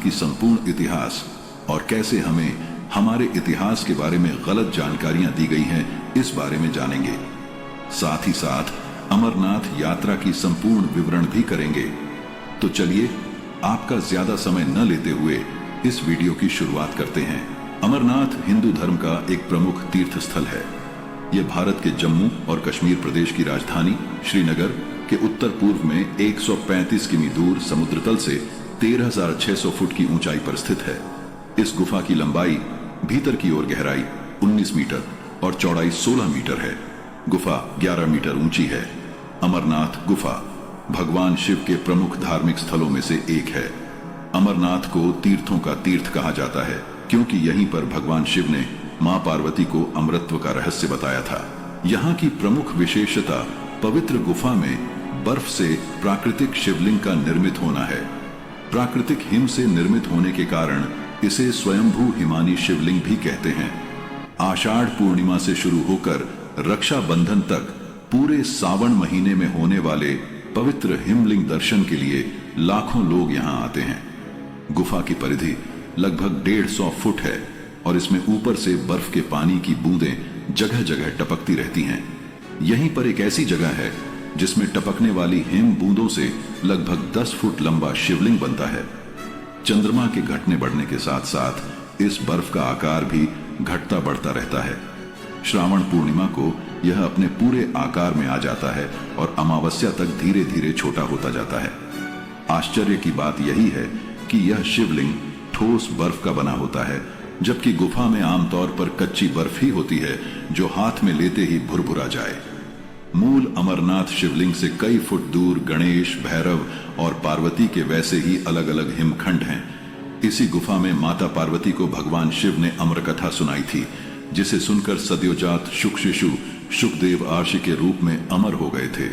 की संपूर्ण इतिहास और कैसे हमें हमारे इतिहास के बारे में गलत जानकारियां दी गई हैं, इस बारे में जानेंगे। साथ ही साथ अमरनाथ यात्रा की संपूर्ण विवरण भी करेंगे। तो चलिए आपका ज्यादा समय न लेते हुए इस वीडियो की शुरुआत करते हैं। अमरनाथ हिंदू धर्म का एक प्रमुख तीर्थ स्थल है। यह भारत के जम्मू और कश्मीर प्रदेश की राजधानी श्रीनगर के उत्तर पूर्व में 135 किमी दूर समुद्र तल से 13,600 फुट की ऊंचाई पर स्थित है। इस गुफा की लंबाई, भीतर की ओर गहराई 19 मीटर और चौड़ाई 16 मीटर है। गुफा 11 मीटर ऊंची है। अमरनाथ गुफा भगवान शिव के प्रमुख धार्मिक स्थलों में से एक है। अमरनाथ को तीर्थों का तीर्थ कहा जाता है क्योंकि यहीं पर भगवान शिव ने मां पार्वती को अमृतत्व का रहस्य बताया था। यहाँ की प्रमुख विशेषता पवित्र गुफा में बर्फ से प्राकृतिक शिवलिंग का निर्मित होना है। प्राकृतिक हिम से निर्मित होने के कारण इसे स्वयंभू हिमानी शिवलिंग भी कहते हैं। आषाढ़ पूर्णिमा से शुरू होकर रक्षाबंधन तक पूरे सावन महीने में होने वाले पवित्र हिमलिंग दर्शन के लिए लाखों लोग यहाँ आते हैं। गुफा की परिधि लगभग 150 फुट है और इसमें ऊपर से बर्फ के पानी की बूंदें जगह जगह टपकती रहती हैं। यहीं पर एक ऐसी जगह है जिसमें टपकने वाली हिम बूंदों से लगभग 10 फुट लंबा शिवलिंग बनता है। चंद्रमा के घटने बढ़ने के साथ साथ इस बर्फ का आकार भी घटता बढ़ता रहता है। श्रावण पूर्णिमा को यह अपने पूरे आकार में आ जाता है और अमावस्या तक धीरे धीरे छोटा होता जाता है। आश्चर्य की बात यही है कि यह शिवलिंग ठोस बर्फ का बना होता है, जबकि गुफा में आमतौर पर कच्ची बर्फ ही होती है जो हाथ में लेते ही भुरभुरा जाए। मूल अमरनाथ शिवलिंग से कई फुट दूर गणेश, भैरव और पार्वती के वैसे ही अलग अलग हिमखंड हैं। इसी गुफा में माता पार्वती को भगवान शिव ने अमर कथा सुनाई थी, जिसे सुनकर सद्योजात शुक शिशु शुकदेव आर्षि के रूप में अमर हो गए थे।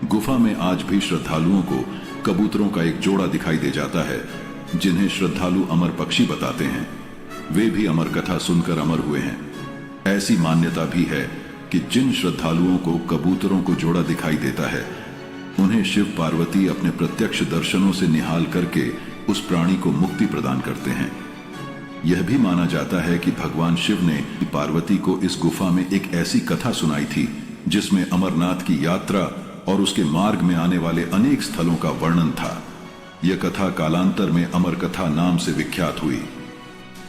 गुफा में आज भी श्रद्धालुओं को कबूतरों का एक जोड़ा दिखाई दे जाता है, जिन्हें श्रद्धालु अमर पक्षी बताते हैं। वे भी अमर कथा सुनकर अमर हुए हैं। ऐसी मान्यता भी है कि जिन श्रद्धालुओं को कबूतरों को जोड़ा दिखाई देता है, उन्हें शिव पार्वती अपने प्रत्यक्ष दर्शनों से निहाल करके उस प्राणी को मुक्ति प्रदान करते हैं। यह भी माना जाता है कि भगवान शिव ने पार्वती को इस गुफा में एक ऐसी कथा सुनाई थी जिसमें अमरनाथ की यात्रा और उसके मार्ग में आने वाले अनेक स्थलों का वर्णन था। यह कथा कालांतर में अमर कथा नाम से विख्यात हुई।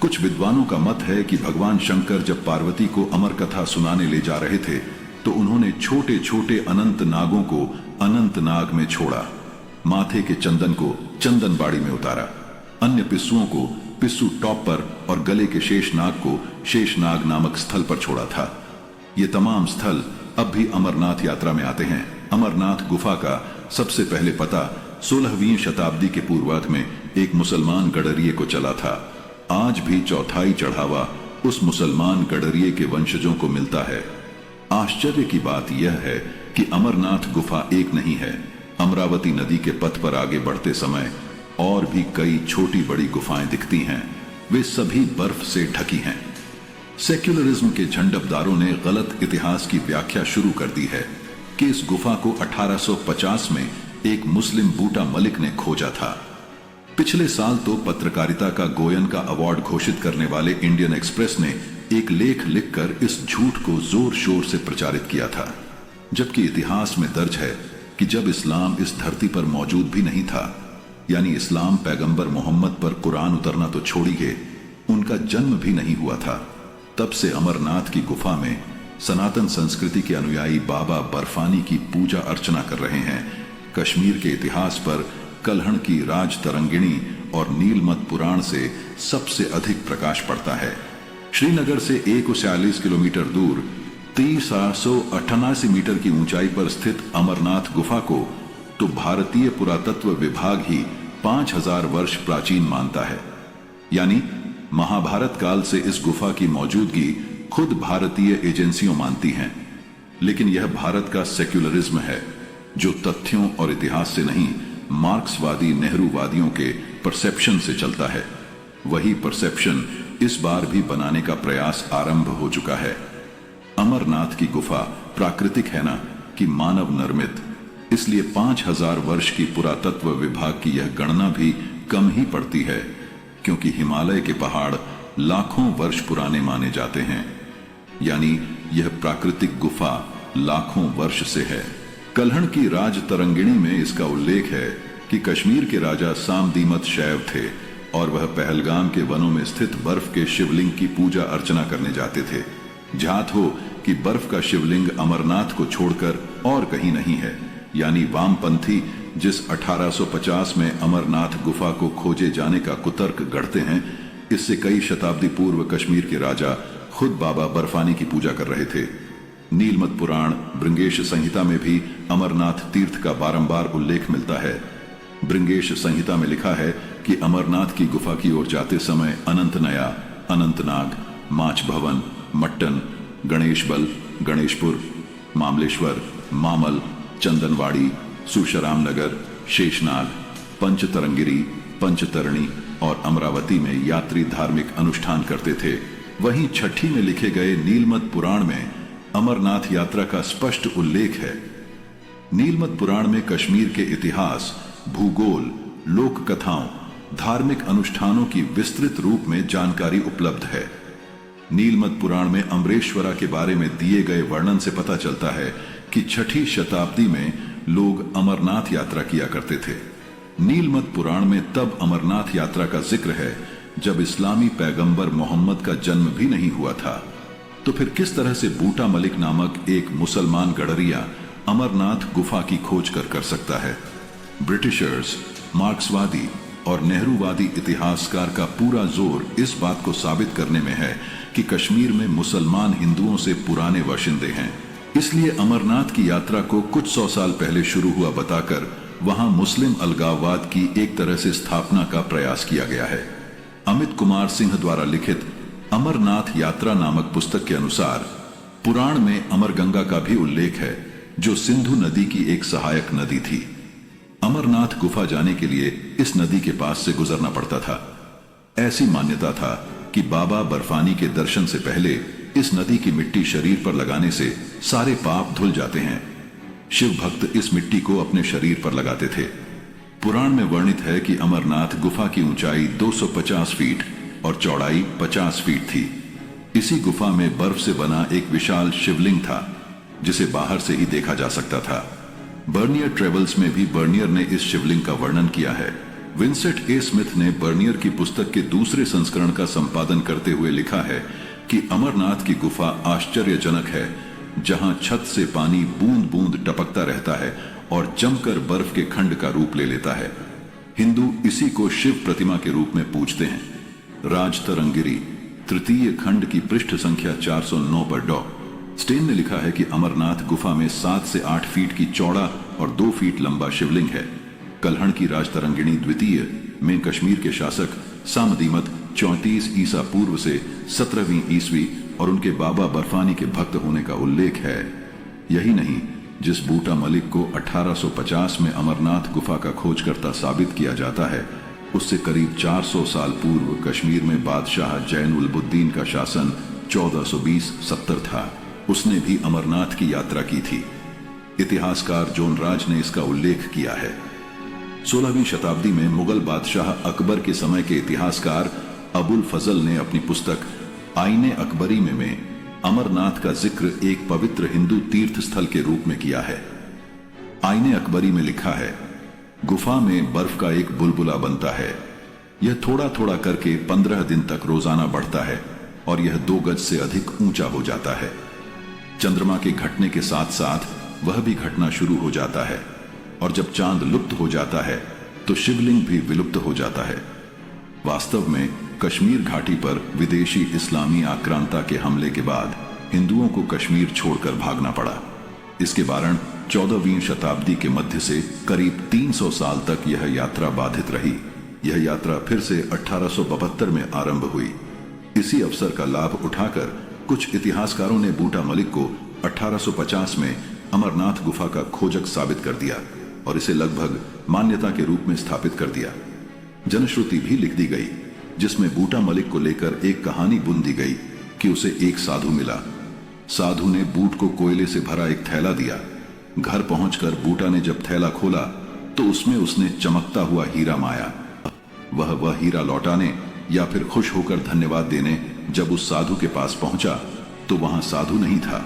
कुछ विद्वानों का मत है कि भगवान शंकर जब पार्वती को अमर कथा सुनाने ले जा रहे थे तो उन्होंने छोटे छोटे अनंत नागों को अनंत नाग में छोड़ा, माथे के चंदन को चंदन बाड़ी में उतारा, अन्य पिस्सुओं को पिस्सू टॉप पर और गले के शेषनाग को शेषनाग नामक स्थल पर छोड़ा था। ये तमाम स्थल अब भी अमरनाथ यात्रा में आते हैं। अमरनाथ गुफा का सबसे पहले पता 16वीं शताब्दी के पूर्वार्ध में एक मुसलमान गडरिये को चला था। आज भी चौथाई चढ़ावा उस मुसलमान गडरिये के वंशजों को मिलता है। आश्चर्य की बात यह है कि अमरनाथ गुफा एक नहीं है। अमरावती नदी के पथ पर आगे बढ़ते समय और भी कई छोटी बड़ी गुफाएं दिखती हैं। वे सभी बर्फ से ढकी हैं। सेक्युलरिज्म के झंडपदारों ने गलत इतिहास की व्याख्या शुरू कर दी है कि इस गुफा को 1850 में एक मुस्लिम बूटा मलिक ने खोजा था। पिछले साल तो पत्रकारिता का गोयन का अवार्ड घोषित करने वाले इंडियन एक्सप्रेस ने एक लेख लिखकर इस झूठ को जोर शोर से प्रचारित किया था, जबकि इतिहास में दर्ज है कि जब इस्लाम इस धरती पर मौजूद भी नहीं था, यानी इस्लाम पैगंबर मोहम्मद पर कुरान उतरना तो छोड़िए, उनका जन्म भी नहीं हुआ था, तब से अमरनाथ की गुफा में सनातन संस्कृति के अनुयायी बाबा बर्फानी की पूजा अर्चना कर रहे हैं। कश्मीर के इतिहास पर कल्हण की राज तरंगिणी और नीलमत पुराण से सबसे अधिक प्रकाश पड़ता है। श्रीनगर से 140 किलोमीटर दूर 3,888 मीटर की ऊंचाई पर स्थित अमरनाथ गुफा को तो भारतीय पुरातत्व विभाग ही 5,000 वर्ष प्राचीन मानता है। यानी महाभारत काल से इस गुफा की मौजूदगी खुद भारतीय एजेंसियों मानती हैं। लेकिन यह भारत का सेक्युलरिज्म है जो तथ्यों और इतिहास से नहीं, मार्क्सवादी नेहरूवादियों के परसेप्शन से चलता है। वही परसेप्शन इस बार भी बनाने का प्रयास आरंभ हो चुका है। अमरनाथ की गुफा प्राकृतिक है ना कि मानव निर्मित, इसलिए 5,000 वर्ष की पुरातत्व विभाग की यह गणना भी कम ही पड़ती है। क्योंकि हिमालय के पहाड़ लाखों वर्ष पुराने माने जाते हैं, यानी यह प्राकृतिक गुफा लाखों वर्ष से है। कल्हण की राज तरंगिणी में इसका उल्लेख है कि कश्मीर के राजा सामदीमत शैव थे और वह पहलगाम के वनों में स्थित बर्फ के शिवलिंग की पूजा अर्चना करने जाते थे। ध्यात हो कि बर्फ का शिवलिंग अमरनाथ को छोड़कर और कहीं नहीं है, यानी वामपंथी जिस 1850 में अमरनाथ गुफा को खोजे जाने का कुतर्क गढ़ते हैं, इससे कई शताब्दी पूर्व कश्मीर के राजा खुद बाबा बर्फानी की पूजा कर रहे थे। नीलमत पुराण भृंगेश संहिता में भी अमरनाथ तीर्थ का बारंबार उल्लेख मिलता है। भृंगेश संहिता में लिखा है कि अमरनाथ की गुफा की ओर जाते समय अनंतनया, अनंतनाग, माच भवन, मट्टन, गणेश बल, गणेशपुर, मामलेश्वर, मामल, चंदनवाड़ी, सुशराम नगर, शेषनाग, पंचतरंगिरी, पंचतरणी और अमरावती में यात्री धार्मिक अनुष्ठान करते थे। वहीं छठी में लिखे गए नीलमत पुराण में अमरनाथ यात्रा का स्पष्ट उल्लेख है। नीलमत पुराण में कश्मीर के इतिहास, भूगोल, लोक कथाओं, धार्मिक अनुष्ठानों की विस्तृत रूप में जानकारी उपलब्ध है। नीलमत पुराण में अमरेश्वरा के बारे में दिए गए वर्णन से पता चलता है कि छठी शताब्दी में लोग अमरनाथ यात्रा किया करते थे। नीलमत पुराण में तब अमरनाथ यात्रा का जिक्र है जब इस्लामी पैगंबर मोहम्मद का जन्म भी नहीं हुआ था। तो फिर किस तरह से बूटा मलिक नामक एक मुसलमान गडरिया अमरनाथ गुफा की खोज कर सकता है? ब्रिटिशर्स, मार्क्सवादी और नेहरूवादी इतिहासकार का पूरा जोर इस बात को साबित करने में है कि कश्मीर में मुसलमान हिंदुओं से पुराने बाशिंदे हैं। इसलिए अमरनाथ की यात्रा को कुछ 100 साल पहले शुरू हुआ बताकर वहां मुस्लिम अलगाववाद की एक तरह से स्थापना का प्रयास किया गया है। अमित कुमार सिंह द्वारा लिखित अमरनाथ यात्रा नामक पुस्तक के अनुसार पुराण में अमरगंगा का भी उल्लेख है, जो सिंधु नदी की एक सहायक नदी थी। अमरनाथ गुफा जाने के लिए इस नदी के पास से गुजरना पड़ता था। ऐसी मान्यता था कि बाबा बर्फानी के दर्शन से पहले इस नदी की मिट्टी शरीर पर लगाने से सारे पाप धुल जाते हैं। शिव भक्त इस मिट्टी को अपने शरीर पर लगाते थे। पुराण में वर्णित है कि अमरनाथ गुफा की ऊंचाई 250 फीट और चौड़ाई 50 फीट थी। इसी गुफा में बर्फ से बना एक विशाल शिवलिंग था, जिसे बाहर से ही देखा जा सकता था। बर्नियर ट्रेवल्स में भी बर्नियर ने इस शिवलिंग का वर्णन किया है। विंसेंट ए स्मिथ ने बर्नियर की पुस्तक के दूसरे संस्करण का संपादन करते हुए लिखा है कि अमरनाथ की गुफा आश्चर्यजनक है, जहां छत से पानी बूंद बूंद टपकता रहता है और जमकर बर्फ के खंड का रूप ले लेता है। हिंदू इसी को शिव प्रतिमा के रूप में पूजते हैं। राजतरंगिरी तृतीय खंड की पृष्ठ संख्या 409 पर डॉ स्टेन ने लिखा है कि अमरनाथ गुफा में 7 से 8 फीट की चौड़ा और 2 फीट लंबा शिवलिंग है। कल्हण की राजतरंगिणी द्वितीय में कश्मीर के शासक सामदीमत 34 ईसा पूर्व से 17वीं ईस्वी और उनके बाबा बर्फानी के भक्त होने का उल्लेख है। यही नहीं, जिस बूटा मलिक को 1850 में अमरनाथ गुफा का खोजकर्ता साबित किया जाता है, उससे करीब 400 साल पूर्व कश्मीर में बादशाह जैन-उल-अबदीन का शासन 1420-70 था। उसने भी अमरनाथ की यात्रा की थी। इतिहासकार जोन राज ने इसका उल्लेख किया है। 16वीं शताब्दी में मुगल बादशाह अकबर के समय के इतिहासकार अबुल फजल ने अपनी पुस्तक आईने अकबरी में अमरनाथ का जिक्र एक पवित्र हिंदू तीर्थ स्थल के रूप में किया है। आईने अकबरी में लिखा है, गुफा में बर्फ का एक बुलबुला बनता है। यह थोड़ा थोड़ा करके 15 दिन तक रोजाना बढ़ता है और यह 2 गज से अधिक ऊंचा हो जाता है। चंद्रमा के घटने के साथ साथ वह भी घटना शुरू हो जाता है और जब चांद लुप्त हो जाता है तो शिवलिंग भी विलुप्त हो जाता है। वास्तव में कश्मीर घाटी पर विदेशी इस्लामी आक्रांता के हमले के बाद हिंदुओं को कश्मीर छोड़कर भागना पड़ा। इसके कारण 14वीं शताब्दी के मध्य से करीब 300 साल तक यह यात्रा बाधित रही। यह यात्रा फिर से 1872 में आरंभ हुई। इसी अवसर का लाभ उठाकर कुछ इतिहासकारों ने बूटा मलिक को 1850 में अमरनाथ गुफा का खोजक साबित कर दिया और इसे लगभग मान्यता के रूप में स्थापित कर दिया। जनश्रुति भी लिख दी गई, जिसमें बूटा मलिक को लेकर एक कहानी बुन दी गई कि उसे एक साधु मिला। साधु ने बूट को कोयले से भरा एक थैला दिया। घर पहुंचकर बूटा ने जब थैला खोला तो उसमें उसने चमकता हुआ हीरा माया। वह हीरा लौटाने या फिर खुश होकर धन्यवाद देने जब उस साधु के पास पहुंचा तो वहां साधु नहीं था,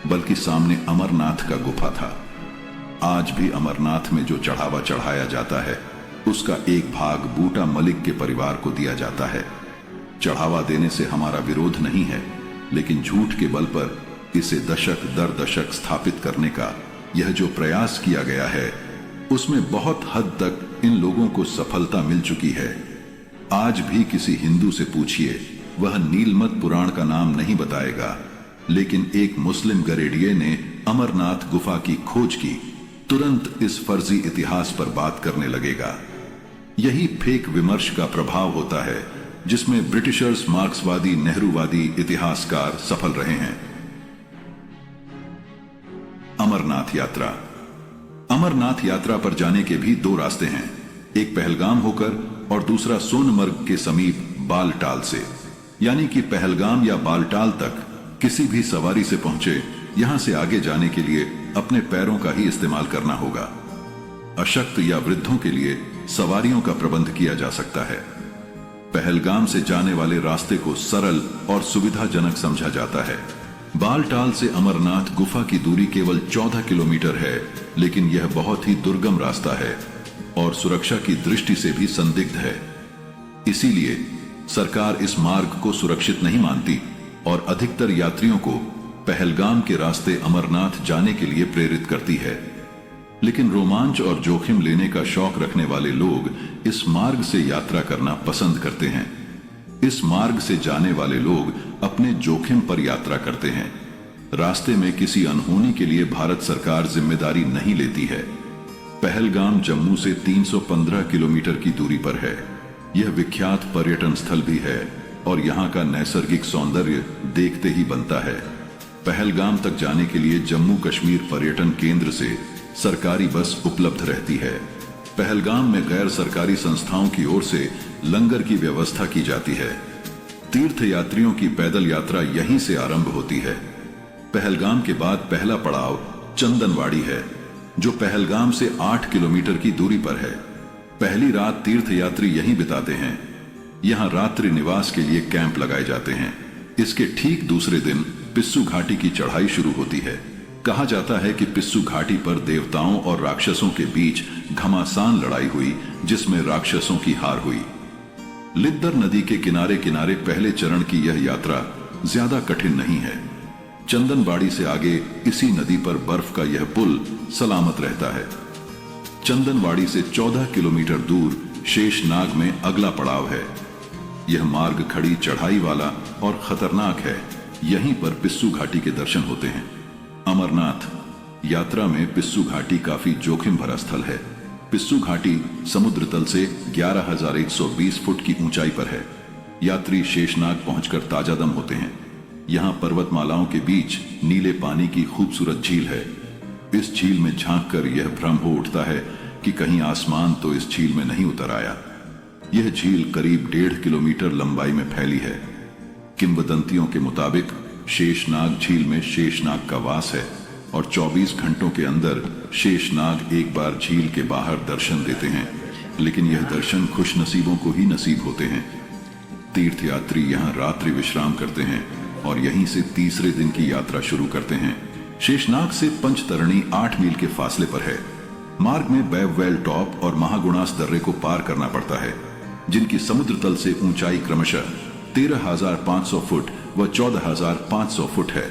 बल्कि सामने अमरनाथ का गुफा था। आज भी अमरनाथ में जो चढ़ावा चढ़ाया जाता है उसका एक भाग बूटा मलिक के परिवार को दिया जाता है। चढ़ावा देने से हमारा विरोध नहीं है, लेकिन झूठ के बल पर इसे दशक दर दशक स्थापित करने का यह जो प्रयास किया गया है उसमें बहुत हद तक इन लोगों को सफलता मिल चुकी है। आज भी किसी हिंदू से पूछिए, वह नीलमत पुराण का नाम नहीं बताएगा, लेकिन एक मुस्लिम गरेडिये ने अमरनाथ गुफा की खोज की, तुरंत इस फर्जी इतिहास पर बात करने लगेगा। यही फेक विमर्श का प्रभाव होता है जिसमें ब्रिटिशर्स, मार्क्सवादी, नेहरूवादी इतिहासकार सफल रहे हैं। अमरनाथ यात्रा। अमरनाथ यात्रा पर जाने के भी दो रास्ते हैं, एक पहलगाम होकर और दूसरा सोनमर्ग के समीप बालटाल से। यानी कि पहलगाम या बालटाल तक किसी भी सवारी से पहुंचे, यहां से आगे जाने के लिए अपने पैरों का ही इस्तेमाल करना होगा। अशक्त या वृद्धों के लिए सवारियों का प्रबंध किया जा सकता है। पहलगाम से जाने वाले रास्ते को सरल और सुविधाजनक समझा जाता है। बालटाल से अमरनाथ गुफा की दूरी केवल 14 किलोमीटर है, लेकिन यह बहुत ही दुर्गम रास्ता है और सुरक्षा की दृष्टि से भी संदिग्ध है। इसीलिए सरकार इस मार्ग को सुरक्षित नहीं मानती और अधिकतर यात्रियों को पहलगाम के रास्ते अमरनाथ जाने के लिए प्रेरित करती है। लेकिन रोमांच और जोखिम लेने का शौक रखने वाले लोग इस मार्ग से यात्रा करना पसंद करते हैं। इस मार्ग से जाने वाले लोग अपने जोखिम पर यात्रा करते हैं। रास्ते में किसी अनहोनी के लिए भारत सरकार जिम्मेदारी नहीं लेती है। पहलगाम जम्मू से 315 किलोमीटर की दूरी पर है। यह विख्यात पर्यटन स्थल भी है और यहाँ का नैसर्गिक सौंदर्य देखते ही बनता है। पहलगाम तक जाने के लिए जम्मू कश्मीर पर्यटन केंद्र से सरकारी बस उपलब्ध रहती है। पहलगाम में गैर सरकारी संस्थाओं की ओर से लंगर की व्यवस्था की जाती है। तीर्थ यात्रियों की पैदल यात्रा यहीं से आरंभ होती है। पहलगाम के बाद पहला पड़ाव चंदनवाड़ी है, जो पहलगाम से 8 किलोमीटर की दूरी पर है। पहली रात तीर्थ यात्री यहीं बिताते हैं। यहाँ रात्रि निवास के लिए कैंप लगाए जाते हैं। इसके ठीक दूसरे दिन पिस्सू घाटी की चढ़ाई शुरू होती है। कहा जाता है कि पिस्सू घाटी पर देवताओं और राक्षसों के बीच घमासान लड़ाई हुई, जिसमें राक्षसों की हार हुई। लिद्दर नदी के किनारे किनारे पहले चरण की यह यात्रा ज्यादा कठिन नहीं है। चंदनबाड़ी से आगे इसी नदी पर बर्फ का यह पुल सलामत रहता है। चंदनवाड़ी से 14 किलोमीटर दूर शेषनाग में अगला पड़ाव है। यह मार्ग खड़ी चढ़ाई वाला और खतरनाक है। यहीं पर पिस्सू घाटी के दर्शन होते हैं। अमरनाथ यात्रा में पिस्सू घाटी काफी जोखिम भरा स्थल है। पिस्सू घाटी समुद्र तल से 11,120 फुट की ऊंचाई पर है। यात्री शेषनाग पहुंचकर ताजादम होते हैं। यहाँ पर्वतमालाओं के बीच नीले पानी की खूबसूरत झील है। इस झील में झांककर यह भ्रम हो उठता है कि कहीं आसमान तो इस झील में नहीं उतर आया। यह झील करीब 1.5 किलोमीटर लंबाई में फैली है। किंवदंतियों के मुताबिक शेषनाग झील में शेषनाग का वास है और 24 घंटों के अंदर शेषनाग एक बार झील के बाहर दर्शन देते हैं, लेकिन यह दर्शन खुशनसीबों को ही नसीब होते हैं। तीर्थयात्री यहाँ रात्रि विश्राम करते हैं और यहीं से तीसरे दिन की यात्रा शुरू करते हैं। शेषनाग से पंचतरणी 8 मील के फासले पर है। मार्ग में बैववेल टॉप और महागुणास दर्रे को पार करना पड़ता है, जिनकी समुद्र तल से ऊंचाई क्रमशः 13,500 फुट व 14,500 फुट है।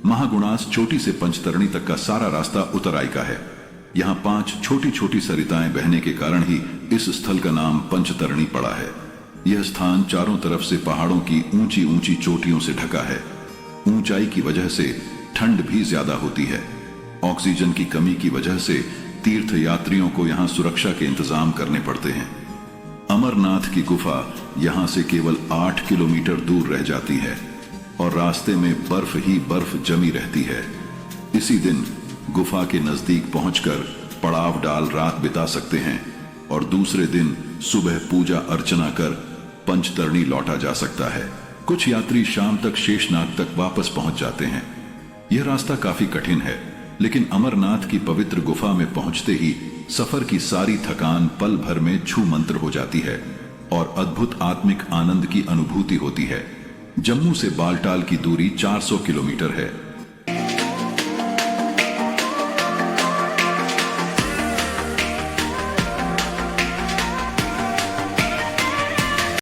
महागुणास चोटी से पंचतरणी तक का सारा रास्ता उतराई का है। यहाँ 5 छोटी छोटी सरिताएं बहने के कारण ही इस स्थल का नाम पंचतरणी पड़ा है। यह स्थान चारों तरफ से पहाड़ों की ऊंची ऊंची चोटियों से ढका है। ऊंचाई की वजह से ठंड भी ज्यादा होती है। ऑक्सीजन की कमी की वजह से तीर्थ यात्रियों को यहाँ सुरक्षा के इंतजाम करने पड़ते हैं। अमरनाथ की गुफा यहाँ से केवल 8 किलोमीटर दूर रह जाती है और रास्ते में बर्फ ही बर्फ जमी रहती है। इसी दिन गुफा के नजदीक पहुंचकर पड़ाव डाल रात बिता सकते हैं और दूसरे दिन सुबह पूजा अर्चना कर पंचतरणी लौटा जा सकता है। कुछ यात्री शाम तक शेषनाग तक वापस पहुंच जाते हैं। यह रास्ता काफी कठिन है, लेकिन अमरनाथ की पवित्र गुफा में पहुंचते ही सफर की सारी थकान पल भर में छू मंत्र हो जाती है। और अद्भुत आत्मिक आनंद की अनुभूति होती है। जम्मू से बालटाल की दूरी 400 किलोमीटर है।